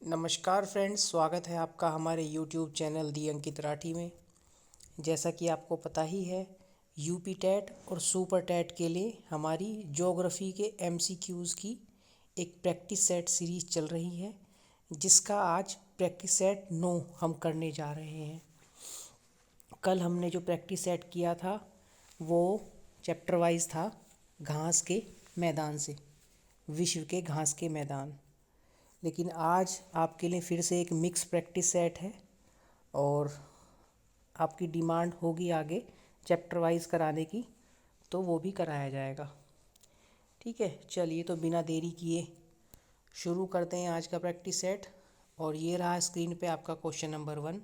नमस्कार फ्रेंड्स, स्वागत है आपका हमारे YouTube चैनल दी अंकित राठी में। जैसा कि आपको पता ही है, यूपी टेट और सुपर टेट के लिए हमारी ज्योग्राफी के MCQs की एक प्रैक्टिस सेट सीरीज चल रही है, जिसका आज प्रैक्टिस सेट 9 हम करने जा रहे हैं। कल हमने जो प्रैक्टिस सेट किया था वो चैप्टर वाइज था, घास के मैदान से, विश्व के घास के मैदान। लेकिन आज आपके लिए फिर से एक मिक्स प्रैक्टिस सेट है और आपकी डिमांड होगी आगे चैप्टर वाइज कराने की, तो वो भी कराया जाएगा। ठीक है, चलिए तो बिना देरी किए शुरू करते हैं आज का प्रैक्टिस सेट। और ये रहा स्क्रीन पे आपका क्वेश्चन नंबर 1,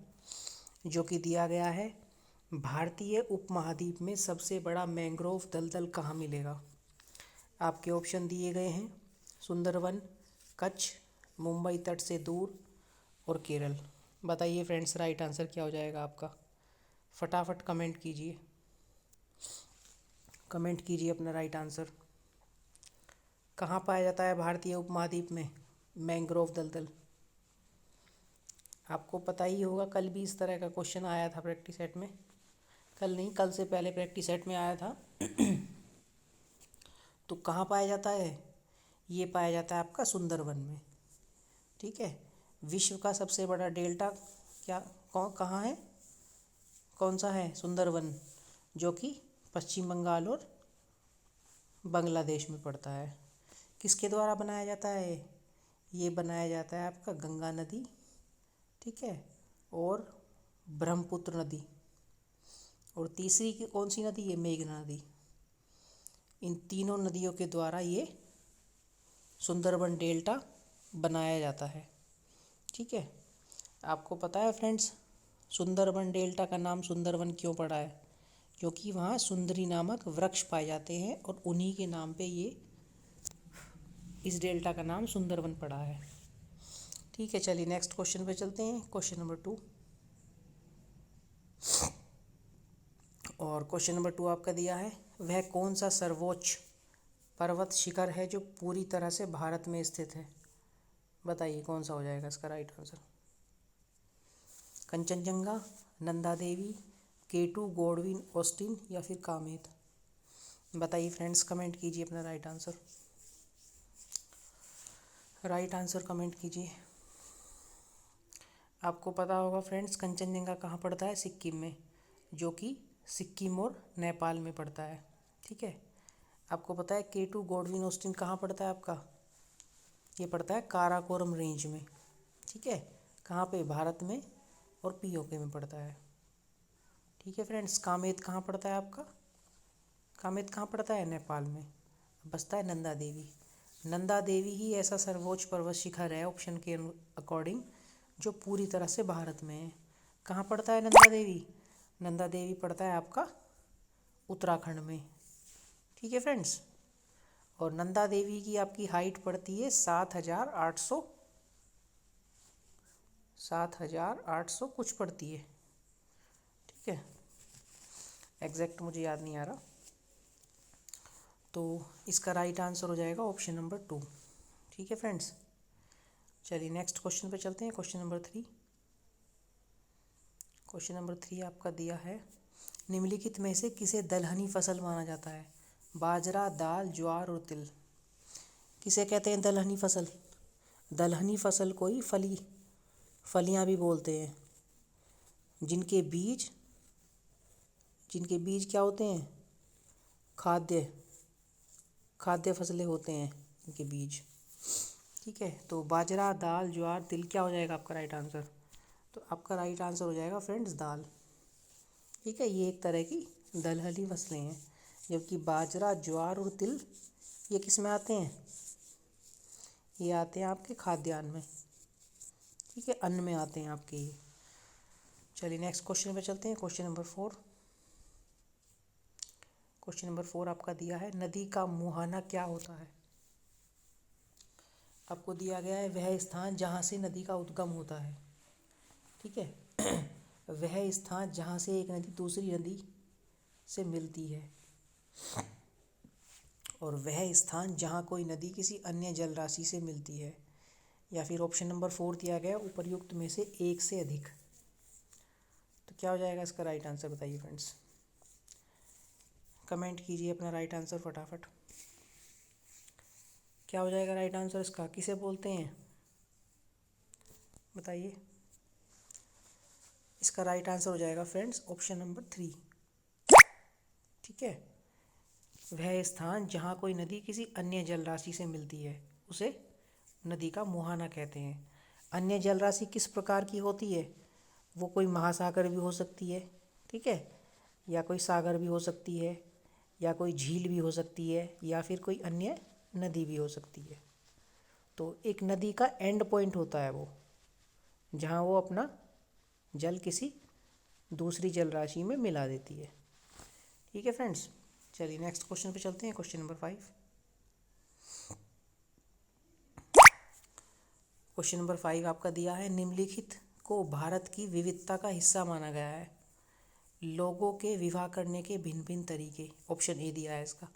जो कि दिया गया है, भारतीय उपमहाद्वीप में सबसे बड़ा मैंग्रोव दलदल कहाँ मिलेगा। आपके ऑप्शन दिए गए हैं, सुंदरवन, कच्छ, मुंबई तट से दूर और केरल। बताइए फ्रेंड्स, राइट आंसर क्या हो जाएगा आपका। फटाफट कमेंट कीजिए अपना राइट आंसर। कहाँ पाया जाता है भारतीय उपमहाद्वीप में मैंग्रोव दलदल। आपको पता ही होगा, कल भी इस तरह का क्वेश्चन आया था प्रैक्टिस सेट में। कल नहीं, कल से पहले प्रैक्टिस सेट में आया था। तो कहाँ पाया जाता है, ये पाया जाता है आपका सुंदरवन में। ठीक है, विश्व का सबसे बड़ा डेल्टा क्या कहाँ है, कौन सा है, सुंदरवन, जो कि पश्चिम बंगाल और बांग्लादेश में पड़ता है। किसके द्वारा बनाया जाता है, ये बनाया जाता है आपका गंगा नदी, ठीक है, और ब्रह्मपुत्र नदी, और तीसरी की कौन सी नदी है, मेघना नदी। इन तीनों नदियों के द्वारा ये सुंदरबन डेल्टा बनाया जाता है। ठीक है, आपको पता है फ्रेंड्स, सुंदरबन डेल्टा का नाम सुंदरबन क्यों पड़ा है, क्योंकि वहाँ सुंदरी नामक वृक्ष पाए जाते हैं और उन्हीं के नाम पे ये इस डेल्टा का नाम सुंदरबन पड़ा है। ठीक है, चलिए नेक्स्ट क्वेश्चन पे चलते हैं, क्वेश्चन नंबर 2। और क्वेश्चन नंबर 2 आपका दिया है, वह कौन सा सर्वोच्च पर्वत शिखर है जो पूरी तरह से भारत में स्थित है। बताइए कौन सा हो जाएगा इसका right answer. Kanchenjunga, Nanda Devi, केटू, Godwin Austen या फिर कामेत। बताइए फ्रेंड्स, कमेंट कीजिए अपना right answer. Right answer comment कीजिए। आपको पता होगा फ्रेंड्स, कंचनजंगा कहाँ पड़ता है, सिक्किम में, जो कि सिक्किम और नेपाल में पड़ता है। ठीक है, आपको पता है केटू, गॉडविन ऑस्टिन कहाँ पड़ता है आपका, ये पड़ता है काराकोरम रेंज में। ठीक है, कहाँ पे, भारत में, और पीओके में पड़ता है। ठीक है फ्रेंड्स, कामेत कहाँ पड़ता है आपका, कामेत कहाँ पड़ता है, नेपाल में। बचता है नंदा देवी। नंदा देवी ही ऐसा सर्वोच्च पर्वत शिखर है ऑप्शन के अकॉर्डिंग जो पूरी तरह से भारत में है। कहाँ पड़ता है नंदा देवी, नंदा देवी पड़ता है आपका उत्तराखंड में। ठीक है फ्रेंड्स, और नंदा देवी की आपकी हाइट पड़ती है 7,800 कुछ पड़ती है। ठीक है, एग्जैक्ट मुझे याद नहीं आ रहा। तो इसका राइट आंसर हो जाएगा ऑप्शन नंबर 2। ठीक है फ्रेंड्स, चलिए नेक्स्ट क्वेश्चन पे चलते हैं, क्वेश्चन नंबर 3। क्वेश्चन नंबर 3 आपका दिया है, निम्नलिखित में से किसे दलहनी फसल माना जाता है, बाजरा, दाल, ज्वार और तिल। किसे कहते हैं दलहनी फसल। दलहनी फसल कोई फलियां भी बोलते हैं, जिनके बीज क्या होते हैं, खाद्य खाद्य फसलें होते हैं इनके बीज। ठीक है, तो बाजरा, दाल, ज्वार, तिल क्या हो जाएगा आपका राइट आंसर। तो आपका राइट आंसर हो जाएगा फ्रेंड्स दाल। ठीक है, ये एक तरह की दलहनी फसलें हैं, जबकि बाजरा, ज्वार और तिल ये किस में आते हैं, ये आते हैं आपके खाद्यान्न में। ठीक है, अन्न में आते हैं आपके ये। चलिए नेक्स्ट क्वेश्चन पे चलते हैं, क्वेश्चन नंबर 4। क्वेश्चन नंबर 4 आपका दिया है, नदी का मुहाना क्या होता है। आपको दिया गया है, वह स्थान जहाँ से नदी का उद्गम होता है। ठीक है, वह स्थान जहाँ से एक नदी दूसरी नदी से मिलती है, और वह स्थान जहाँ कोई नदी किसी अन्य जल राशि से मिलती है। या फिर ऑप्शन नंबर 4 दिया गया उपर्युक्त में से एक से अधिक। तो क्या हो जाएगा इसका राइट आंसर, बताइए फ्रेंड्स। कमेंट कीजिए अपना राइट आंसर फटाफट। क्या हो जाएगा राइट आंसर इसका, किसे बोलते हैं, बताइए। इसका राइट आंसर हो जाएगा फ्रेंड्स ऑप्शन नंबर 3। ठीक है, वह स्थान जहाँ कोई नदी किसी अन्य जल राशि से मिलती है उसे नदी का मुहाना कहते हैं। अन्य जल राशि किस प्रकार की होती है, वो कोई महासागर भी हो सकती है, ठीक है, या कोई सागर भी हो सकती है, या कोई झील भी हो सकती है, या फिर कोई अन्य नदी भी हो सकती है। तो एक नदी का एंड पॉइंट होता है वो, जहाँ वो अपना जल किसी दूसरी जल राशि में मिला देती है। ठीक है फ्रेंड्स, चलिए नेक्स्ट क्वेश्चन पे चलते हैं। Question number 5। क्वेश्चन नंबर 5 आपका दिया है, निम्नलिखित को भारत की विविधता का हिस्सा माना गया है। लोगों के विवाह करने के भिन्न भिन्न तरीके। ऑप्शन ए दिया है इसका।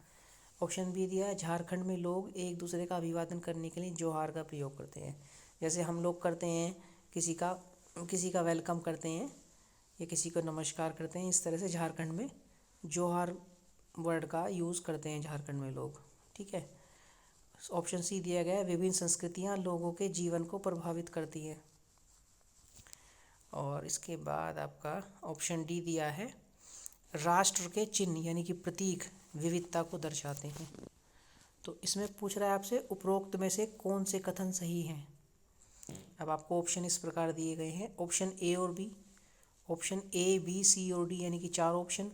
ऑप्शन बी दिया है, झारखंड में लोग एक दूसरे का अभिवादन करने के लिए जोहार का प्रयोग करते हैं। जैसे हम लोग करते हैं, किसी का वेलकम करते हैं या किसी को नमस्कार करते हैं, इस तरह से झारखंड में जोहार वर्ड का यूज़ करते हैं झारखंड में लोग। ठीक है। ऑप्शन सी दिया गया है, विभिन्न संस्कृतियां लोगों के जीवन को प्रभावित करती हैं। और इसके बाद आपका ऑप्शन डी दिया है, राष्ट्र के चिन्ह यानी कि प्रतीक विविधता को दर्शाते हैं। तो इसमें पूछ रहा है आपसे, उपरोक्त में से कौन से कथन सही हैं। अब आपको ऑप्शन इस प्रकार दिए गए हैं, ऑप्शन ए और B, option A B C और डी यानी कि 4 ऑप्शन,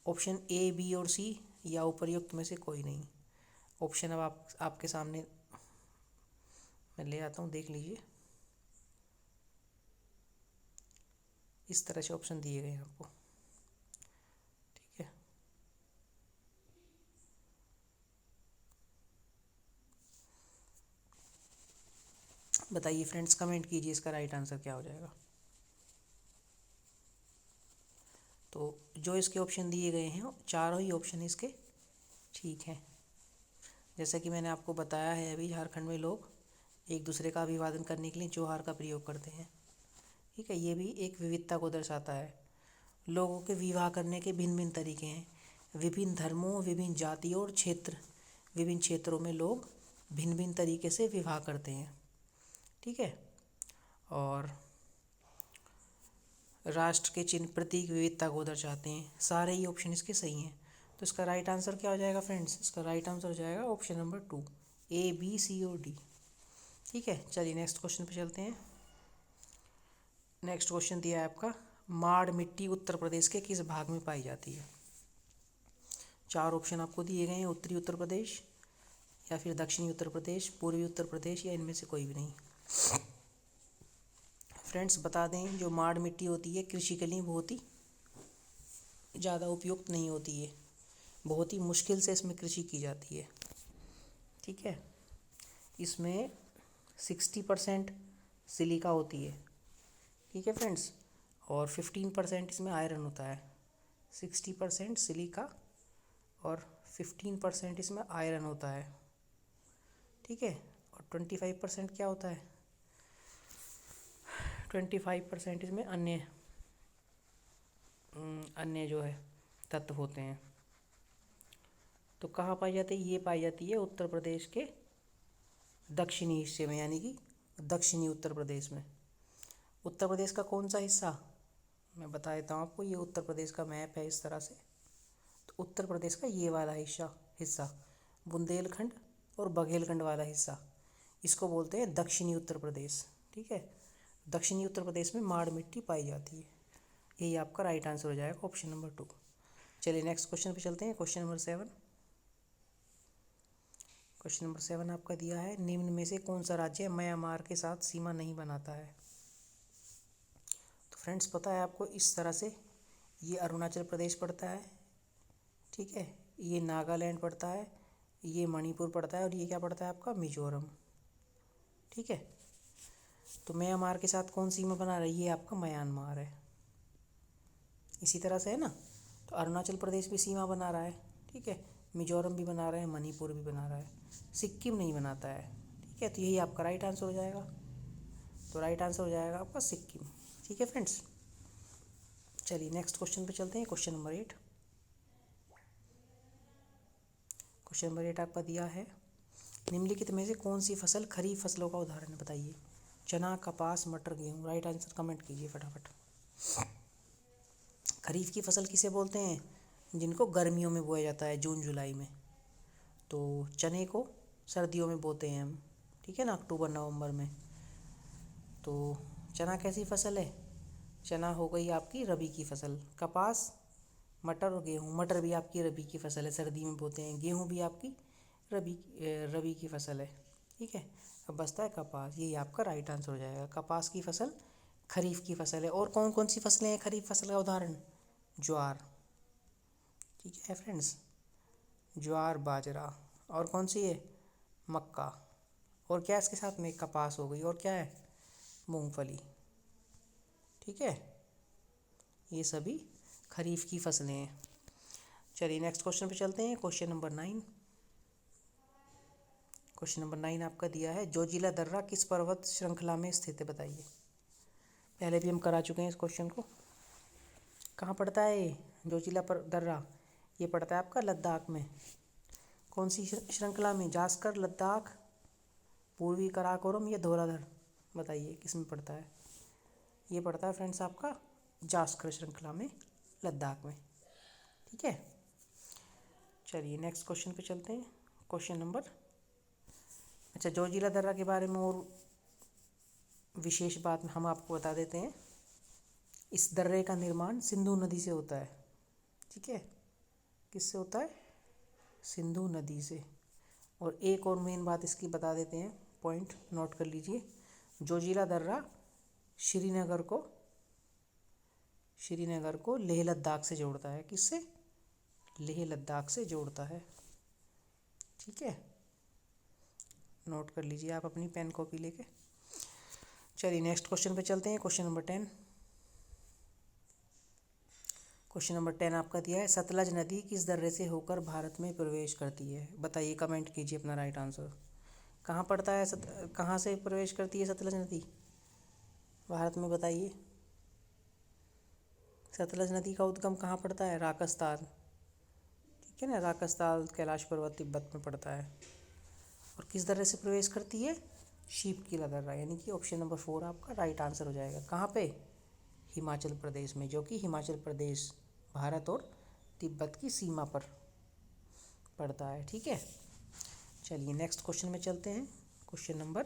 ऑप्शन ए बी और सी, या उपर्युक्त में से कोई नहीं। ऑप्शन अब आपके सामने मैं ले आता हूँ, देख लीजिए। इस तरह से ऑप्शन दिए गए हैं आपको। ठीक है, बताइए फ्रेंड्स, कमेंट कीजिए इसका राइट आंसर क्या हो जाएगा। तो जो इसके ऑप्शन दिए गए हैं, चारों ही ऑप्शन इसके ठीक हैं। जैसा कि मैंने आपको बताया है, अभी झारखंड में लोग एक दूसरे का अभिवादन करने के लिए जोहार का प्रयोग करते हैं। ठीक है, ये भी एक विविधता को दर्शाता है। लोगों के विवाह करने के भिन्न भिन्न तरीके हैं। विभिन्न धर्मों, विभिन्न जातियों और विभिन्न क्षेत्रों में लोग भिन्न भिन्न तरीके से विवाह करते हैं। ठीक है, और राष्ट्र के चिन्ह प्रतीक विविधता को दर्शाते हैं। सारे ही ऑप्शन इसके सही हैं। तो इसका राइट आंसर क्या हो जाएगा फ्रेंड्स, इसका राइट आंसर हो जाएगा option number 2, A B C और डी। ठीक है, चलिए नेक्स्ट क्वेश्चन पे चलते हैं। नेक्स्ट क्वेश्चन दिया है आपका, माड़ मिट्टी उत्तर प्रदेश के किस भाग में पाई जाती है। 4 ऑप्शन आपको दिए गए हैं, उत्तरी उत्तर प्रदेश, या फिर दक्षिणी उत्तर प्रदेश, पूर्वी उत्तर प्रदेश, या इनमें से कोई भी नहीं। फ्रेंड्स बता दें, जो माड़ मिट्टी होती है कृषि के लिए बहुत ही ज़्यादा उपयुक्त नहीं होती है, बहुत ही मुश्किल से इसमें कृषि की जाती है। ठीक है, इसमें 60% सिलिका होती है। ठीक है फ्रेंड्स, और 15% इसमें आयरन होता है। 60% सिलिका और 15% इसमें आयरन होता है। ठीक है, और 25% क्या होता है, 25% इसमें अन्य जो है तत्व होते हैं। तो कहाँ पाई जाती है, ये पाई जाती है उत्तर प्रदेश के दक्षिणी हिस्से में, यानी कि दक्षिणी उत्तर प्रदेश में। उत्तर प्रदेश का कौन सा हिस्सा, मैं बता देता हूँ आपको। ये उत्तर प्रदेश का मैप है इस तरह से। तो उत्तर प्रदेश का ये वाला हिस्सा बुंदेलखंड और बघेलखंड वाला हिस्सा, इसको बोलते हैं दक्षिणी उत्तर प्रदेश। ठीक है, दक्षिणी उत्तर प्रदेश में माड़ मिट्टी पाई जाती है। यही आपका राइट आंसर हो जाएगा ऑप्शन नंबर 2। चलिए नेक्स्ट क्वेश्चन पे चलते हैं। Question number 7। क्वेश्चन नंबर 7 आपका दिया है, निम्न में से कौन सा राज्य म्यांमार के साथ सीमा नहीं बनाता है। तो फ्रेंड्स पता है आपको, इस तरह से ये अरुणाचल प्रदेश पड़ता है, ठीक है, ये नागालैंड पड़ता है, ये मणिपुर पड़ता है, और ये क्या पड़ता है आपका, मिजोरम। ठीक है, तो म्यांमार के साथ कौन सीमा बना रही है, ये आपका म्यांमार है। इसी तरह से है ना, तो अरुणाचल प्रदेश भी सीमा बना रहा है। ठीक है, मिजोरम भी बना रहा है, मणिपुर भी बना रहा है, सिक्किम नहीं बनाता है। ठीक है, तो यही आपका राइट आंसर हो जाएगा। तो राइट आंसर हो जाएगा आपका सिक्किम। ठीक है फ्रेंड्स, चलिए नेक्स्ट क्वेश्चन पे चलते हैं। Question number 8। क्वेश्चन नंबर 8 आपका दिया है, निम्नलिखित में से कौन सी फसल खरीफ फसलों का उदाहरण है, बताइए। चना, कपास, मटर, गेहूँ। राइट आंसर कमेंट कीजिए फटाफट। खरीफ की फसल किसे बोलते हैं, जिनको गर्मियों में बोया जाता है, जून जुलाई में। तो चने को सर्दियों में बोते हैं हम, ठीक है ना, अक्टूबर नवंबर में। तो चना कैसी फसल है, चना हो गई आपकी रबी की फसल। कपास, मटर और गेहूँ, मटर भी आपकी रबी की फसल है, सर्दी में बोते हैं। गेहूँ भी आपकी रबी की फसल है, ठीक है। अब बचता है कपास, यही आपका राइट आंसर हो जाएगा। कपास की फसल खरीफ की फसल है। और कौन कौन सी फसलें हैं खरीफ फसल का उदाहरण, ज्वार, ठीक है फ्रेंड्स, ज्वार, बाजरा। और कौन सी है, मक्का। और क्या इसके साथ में, कपास हो गई, और क्या है, मूंगफली, ठीक है। ये सभी खरीफ की फसलें हैं। चलिए नेक्स्ट क्वेश्चन पे चलते हैं। Question number 9। क्वेश्चन नंबर 9 आपका दिया है, जोजिला दर्रा किस पर्वत श्रृंखला में स्थित है, बताइए। पहले भी हम करा चुके हैं इस क्वेश्चन को। कहाँ पड़ता है ये जोजिला दर्रा, ये पड़ता है आपका लद्दाख में। कौन सी श्रृंखला में, जास्कर, लद्दाख, पूर्वी कराकोरम या धौलाधर, बताइए किस में पड़ता है। ये पड़ता है फ्रेंड्स आपका जास्कर श्रृंखला में, लद्दाख में, ठीक है। चलिए नेक्स्ट क्वेश्चन पे चलते हैं। क्वेश्चन नंबर, अच्छा, जोजिला दर्रा के बारे में और विशेष बात हम आपको बता देते हैं। इस दर्रे का निर्माण सिंधु नदी से होता है, ठीक है। किससे होता है, सिंधु नदी से। और एक और मेन बात इसकी बता देते हैं, पॉइंट नोट कर लीजिए। जोजिला दर्रा श्रीनगर को लेह लद्दाख से जोड़ता है। किससे, लेह लद्दाख से जोड़ता है, ठीक है। नोट कर लीजिए आप अपनी पेन कॉपी लेके। चलिए नेक्स्ट क्वेश्चन पे चलते हैं। Question number 10। क्वेश्चन नंबर 10 आपका दिया है, सतलज नदी किस दर्रे से होकर भारत में प्रवेश करती है, बताइए, कमेंट कीजिए अपना राइट आंसर। कहाँ पड़ता है कहाँ से प्रवेश करती है सतलज नदी भारत में, बताइए। सतलज नदी का उद्गम कहाँ पड़ता है, राकस्तान, ठीक है ना, राकस्तान कैलाश पर्वत तिब्बत में पड़ता है। और किस दर्रे से प्रवेश करती है, शीपकीला दर्रा, यानी कि ऑप्शन नंबर 4 आपका राइट आंसर हो जाएगा। कहाँ पे, हिमाचल प्रदेश में, जो कि हिमाचल प्रदेश भारत और तिब्बत की सीमा पर पड़ता है, ठीक है। चलिए नेक्स्ट क्वेश्चन में चलते हैं। Question number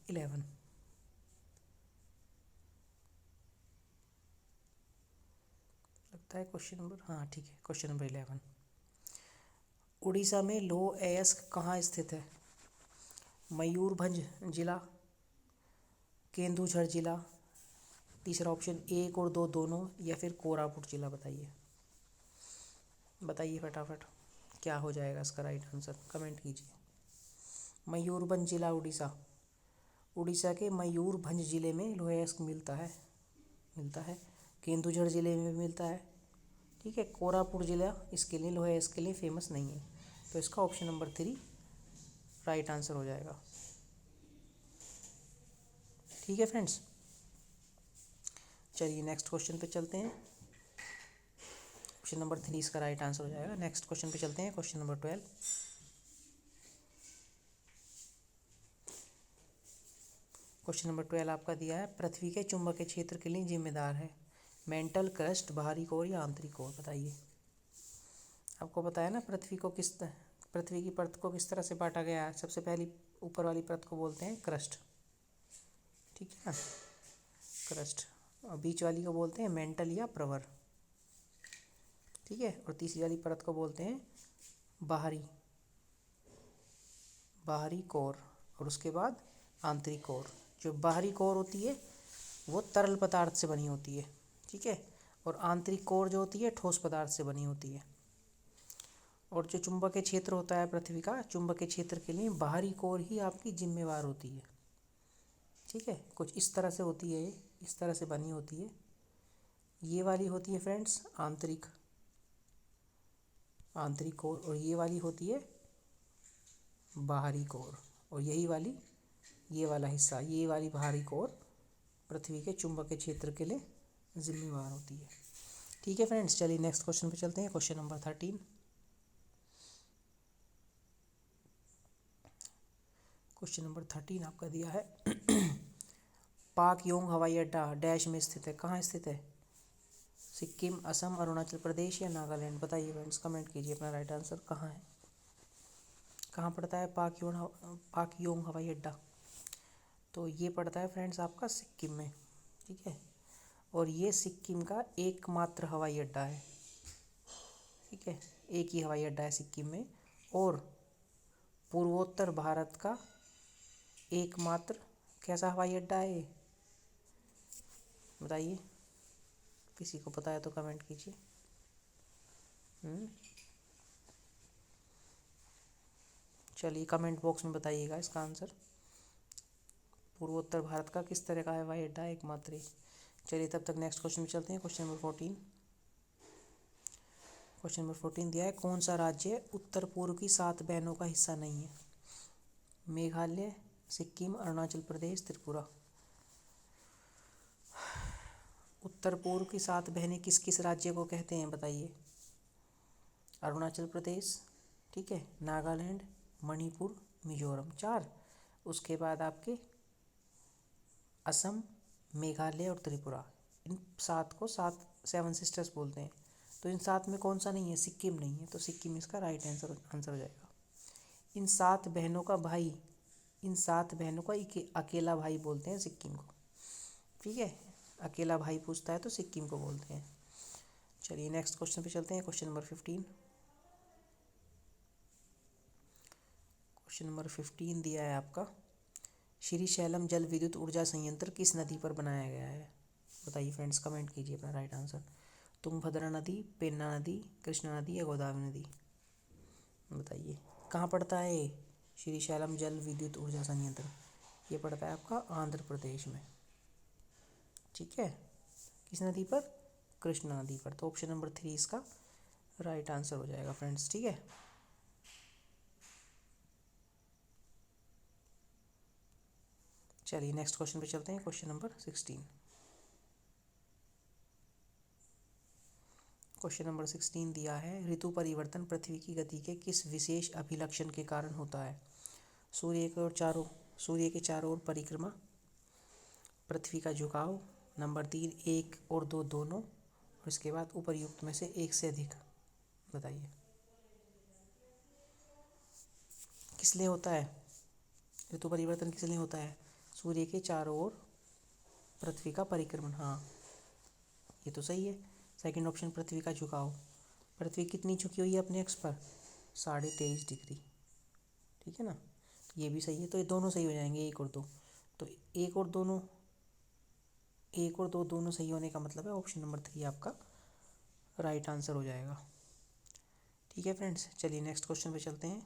11। लगता है क्वेश्चन नंबर, हाँ ठीक है, क्वेश्चन नंबर 11। उड़ीसा में लोह अयस्क कहाँ स्थित है, मयूरभंज जिला, केंदुझर जिला, तीसरा ऑप्शन 1 और 2 दोनों, या फिर कोरापुट जिला, बताइए। बताइए फटाफट क्या हो जाएगा इसका राइट आंसर, कमेंट कीजिए। मयूरभंज जिला उड़ीसा, उड़ीसा के मयूरभंज जिले में लोह अयस्क मिलता है। केंदुझर जिले में भी मिलता है, ठीक है। कोरापुट जिला इसके लिए, लोह अयस्क के लिए फेमस नहीं है। तो इसका ऑप्शन नंबर 3 राइट आंसर हो जाएगा, ठीक है फ्रेंड्स। चलिए नेक्स्ट क्वेश्चन पे चलते हैं। ऑप्शन नंबर 3 इसका राइट आंसर हो जाएगा। नेक्स्ट क्वेश्चन पे चलते हैं। Question number 12। क्वेश्चन नंबर 12 आपका दिया है, पृथ्वी के चुंबकीय क्षेत्र के लिए जिम्मेदार है, मेंटल, क्रस्ट, बाहरी कोर या आंतरिक कोर, बताइए। आपको पता है ना पृथ्वी की परत को किस तरह से बांटा गया है। सबसे पहली ऊपर वाली परत को बोलते हैं क्रस्ट, ठीक है ना, क्रस्ट। और बीच वाली को बोलते हैं मेंटल या प्रवर, ठीक है। और तीसरी वाली परत को बोलते हैं बाहरी कोर। और उसके बाद आंतरिक कोर। जो बाहरी कोर होती है वो तरल पदार्थ से बनी होती है, ठीक है। और आंतरिक कोर जो होती है ठोस पदार्थ से बनी होती है। और जो चुंबकीय क्षेत्र होता है पृथ्वी का, चुंबकीय क्षेत्र के लिए बाहरी कोर ही आपकी जिम्मेवार होती है, ठीक है। कुछ इस तरह से होती है, इस तरह से बनी होती है। ये वाली होती है फ्रेंड्स आंतरिक कोर, और ये वाली होती है बाहरी कोर, और यही वाली ये वाला हिस्सा, ये वाली बाहरी कोर पृथ्वी के चुंबकीय क्षेत्र के लिए जिम्मेवार होती है। ठीक है फ्रेंड्स, चलिए नेक्स्ट क्वेश्चन पे चलते हैं। Question number 13। क्वेश्चन नंबर 13 आपका दिया है पाक योंग हवाई अड्डा डैश में स्थित है। कहाँ स्थित है? सिक्किम, असम, अरुणाचल प्रदेश या नागालैंड? बताइए फ्रेंड्स, कमेंट कीजिए अपना राइट आंसर। कहाँ है, कहाँ पड़ता है पाक योंग हवाई अड्डा? तो ये पड़ता है फ्रेंड्स आपका सिक्किम में। ठीक है, और ये सिक्किम का एकमात्र हवाई अड्डा है। ठीक है, एक ही हवाई अड्डा है सिक्किम में, और पूर्वोत्तर भारत का एकमात्र कैसा हवाई अड्डा है ये? बताइए, किसी को पता है तो कमेंट कीजिए। चलिए कमेंट बॉक्स में बताइएगा इसका आंसर। पूर्वोत्तर भारत का किस तरह का हवाई अड्डा है एकमात्र ही? चलिए तब तक नेक्स्ट क्वेश्चन में चलते हैं। Question number 14। क्वेश्चन नंबर 14 दिया है कौन सा राज्य उत्तर पूर्व की 7 बहनों का हिस्सा नहीं है? मेघालय, सिक्किम, अरुणाचल प्रदेश, त्रिपुरा। उत्तर पूर्व की 7 बहनें किस किस राज्य को कहते हैं बताइए? अरुणाचल प्रदेश, ठीक है, नागालैंड, मणिपुर, मिजोरम, 4। उसके बाद आपके असम, मेघालय और त्रिपुरा। इन 7 को 7 सिस्टर्स बोलते हैं। तो इन 7 में कौन सा नहीं है? सिक्किम नहीं है, तो सिक्किम इसका राइट आंसर हो जाएगा। इन 7 बहनों का भाई, इन 7 बहनों का अकेला भाई बोलते हैं सिक्किम को। ठीक है, अकेला भाई पूछता है तो सिक्किम को बोलते हैं। चलिए नेक्स्ट क्वेश्चन पे चलते हैं। Question number 15। क्वेश्चन नंबर 15 दिया है आपका श्रीशैलम जल विद्युत ऊर्जा संयंत्र किस नदी पर बनाया गया है? बताइए फ्रेंड्स, कमेंट कीजिए अपना राइट आंसर। तुंगभद्रा नदी, पेन्ना नदी, कृष्णा नदी या गोदावरी नदी? बताइए कहाँ पड़ता है ये श्रीशैलम जल विद्युत ऊर्जा संयंत्र? ये पड़ता है आपका आंध्र प्रदेश में। ठीक है, किस नदी पर? कृष्णा नदी पर। तो ऑप्शन नंबर 3 इसका राइट आंसर हो जाएगा फ्रेंड्स। ठीक है, चलिए नेक्स्ट क्वेश्चन पे चलते हैं। Question number 16। क्वेश्चन नंबर 16 दिया है ऋतु परिवर्तन पृथ्वी की गति के किस विशेष अभिलक्षण के कारण होता है? सूर्य के चारों ओर परिक्रमा, पृथ्वी का झुकाव, नंबर 3 1 और 2 दोनों, और इसके बाद उपर्युक्त में से एक से अधिक। बताइए किस लिए होता है ऋतु परिवर्तन? किस लिए होता है? सूर्य के चारों ओर पृथ्वी का परिक्रमण। हाँ, ये तो सही है। सेकंड ऑप्शन पृथ्वी का झुकाव। पृथ्वी कितनी झुकी हुई है अपने अक्ष पर? 23.5 डिग्री। ठीक है ना, ये भी सही है। तो ये दोनों सही हो जाएंगे, 1 और 2। तो 1 और 2 दोनों सही होने का मतलब है ऑप्शन नंबर 3 आपका राइट आंसर हो जाएगा। ठीक है फ्रेंड्स, चलिए नेक्स्ट क्वेश्चन पे चलते हैं।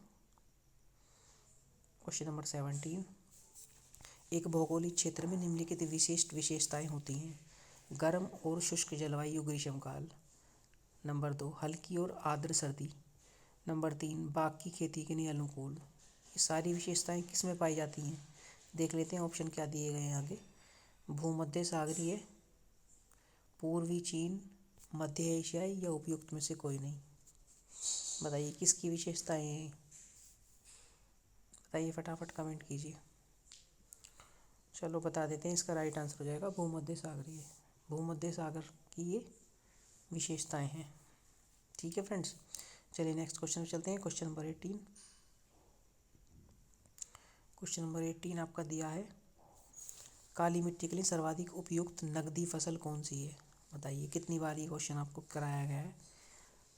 Question number 17। एक भौगोलिक क्षेत्र में निम्नलिखित विशिष्ट विशेषताएं होती हैं? गर्म और शुष्क जलवायु ग्रीष्मकाल, नंबर 2 हल्की और आर्द्र सर्दी, नंबर 3 बाग की खेती के लिए अनुकूल। ये सारी विशेषताएं किस में पाई जाती हैं? देख लेते हैं ऑप्शन क्या दिए गए हैं आगे। भूमध्य सागरीय, पूर्वी चीन, मध्य एशियाई या उपयुक्त में से कोई नहीं? बताइए किसकी विशेषताएं हैं? बताइए फटाफट कमेंट कीजिए। चलो बता देते हैं, इसका राइट आंसर हो जाएगा भूमध्य सागरीय। भूमध्य सागर की ये विशेषताएं हैं। ठीक है फ्रेंड्स, चलिए नेक्स्ट क्वेश्चन पे चलते हैं। Question number 18। क्वेश्चन नंबर 18 आपका दिया है काली मिट्टी के लिए सर्वाधिक उपयुक्त नकदी फसल कौन सी है? बताइए कितनी बार ये क्वेश्चन आपको कराया गया है।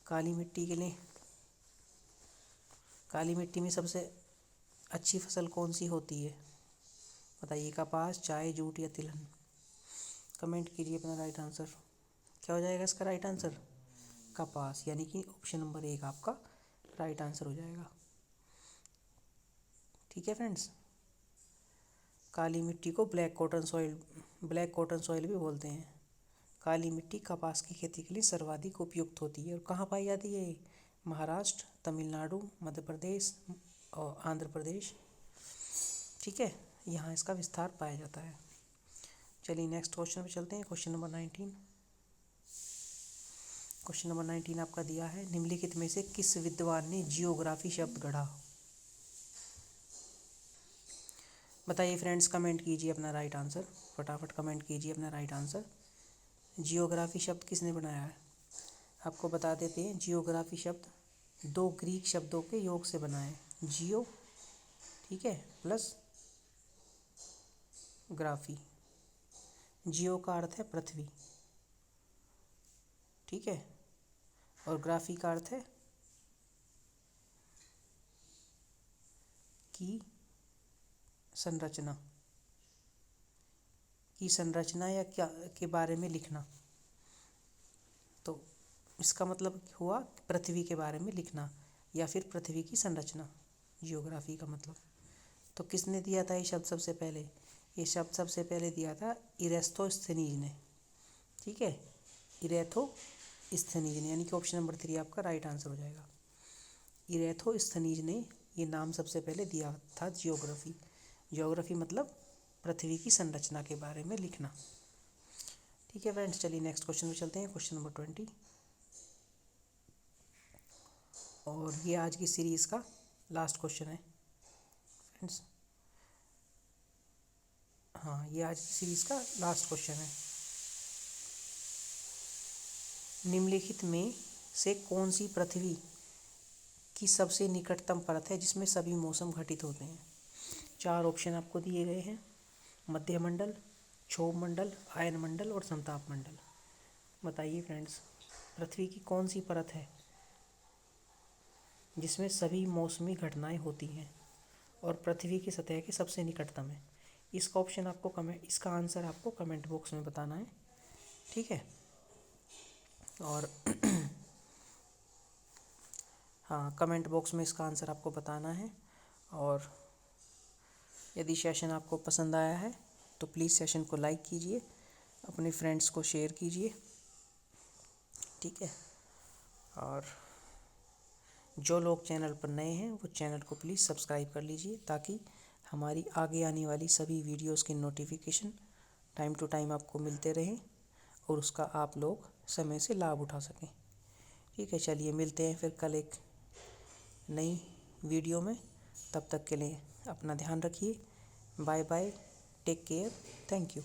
काली मिट्टी में सबसे अच्छी फसल कौन सी होती है? बताइए कपास, चाय, जूट या तिलहन? कमेंट कीजिए अपना राइट आंसर। क्या हो जाएगा इसका राइट आंसर? कपास, यानी कि ऑप्शन नंबर 1 आपका राइट आंसर हो जाएगा। ठीक है फ्रेंड्स, काली मिट्टी को ब्लैक कॉटन सॉइल भी बोलते हैं। काली मिट्टी कपास की खेती के लिए सर्वाधिक उपयुक्त होती है। और कहाँ पाई जाती है? महाराष्ट्र, तमिलनाडु, मध्य प्रदेश और आंध्र प्रदेश। ठीक है, यहाँ इसका विस्तार पाया जाता है। चलिए नेक्स्ट क्वेश्चन पे चलते हैं। Question number 19। क्वेश्चन नंबर 19 आपका दिया है, निम्नलिखित में से किस विद्वान ने जियोग्राफी शब्द गढ़ा? बताइए फ्रेंड्स, कमेंट कीजिए अपना राइट आंसर, फटाफट कमेंट कीजिए अपना राइट आंसर। जियोग्राफी शब्द किसने बनाया है? आपको बता देते हैं, जियोग्राफी शब्द दो ग्रीक शब्दों के योग से बना है। जियो, ठीक है, प्लस ग्राफी। जियो का अर्थ है पृथ्वी, ठीक है, और ग्राफी का अर्थ है की संरचना, की संरचना या क्या के बारे में लिखना। तो इसका मतलब हुआ पृथ्वी के बारे में लिखना या फिर पृथ्वी की संरचना, जियोग्राफी का मतलब। तो किसने दिया था ये शब्द सबसे पहले? ये शब्द सबसे पहले दिया था इरेस्थोस्थनीज ने, ठीक है, इरेथोस्थनीज ने, यानी कि ऑप्शन नंबर 3 आपका राइट आंसर हो जाएगा। इरेथोस्थनीज ने ये नाम सबसे पहले दिया था जियोग्राफी। जियोग्राफी मतलब पृथ्वी की संरचना के बारे में लिखना। ठीक है फ्रेंड्स, चलिए नेक्स्ट क्वेश्चन पे चलते हैं। क्वेश्चन नंबर 20, और ये आज की सीरीज़ का लास्ट क्वेश्चन है फ्रेंड्स। हाँ, ये आज की सीरीज़ का लास्ट क्वेश्चन है। निम्नलिखित में से कौन सी पृथ्वी की सबसे निकटतम परत है जिसमें सभी मौसम घटित होते हैं? 4 ऑप्शन आपको दिए गए हैं, मध्यमंडल, क्षोभ मंडल, आयन मंडल और समताप मंडल। बताइए फ्रेंड्स, पृथ्वी की कौन सी परत है जिसमें सभी मौसमी घटनाएं होती हैं और पृथ्वी की सतह के सबसे निकटतम है? इसका ऑप्शन आपको इसका आंसर आपको कमेंट बॉक्स में बताना है, ठीक है। और हाँ, कमेंट बॉक्स में इसका आंसर आपको बताना है। और यदि सेशन आपको पसंद आया है तो प्लीज़ सेशन को लाइक कीजिए, अपने फ्रेंड्स को शेयर कीजिए, ठीक है। और जो लोग चैनल पर नए हैं वो चैनल को प्लीज़ सब्सक्राइब कर लीजिए, ताकि हमारी आगे आने वाली सभी वीडियोस की नोटिफिकेशन टाइम टू टाइम आपको मिलते रहें और उसका आप लोग समय से लाभ उठा सकें। ठीक है, चलिए मिलते हैं फिर कल एक नई वीडियो में। तब तक के लिए अपना ध्यान रखिए। Bye bye, take care, thank you.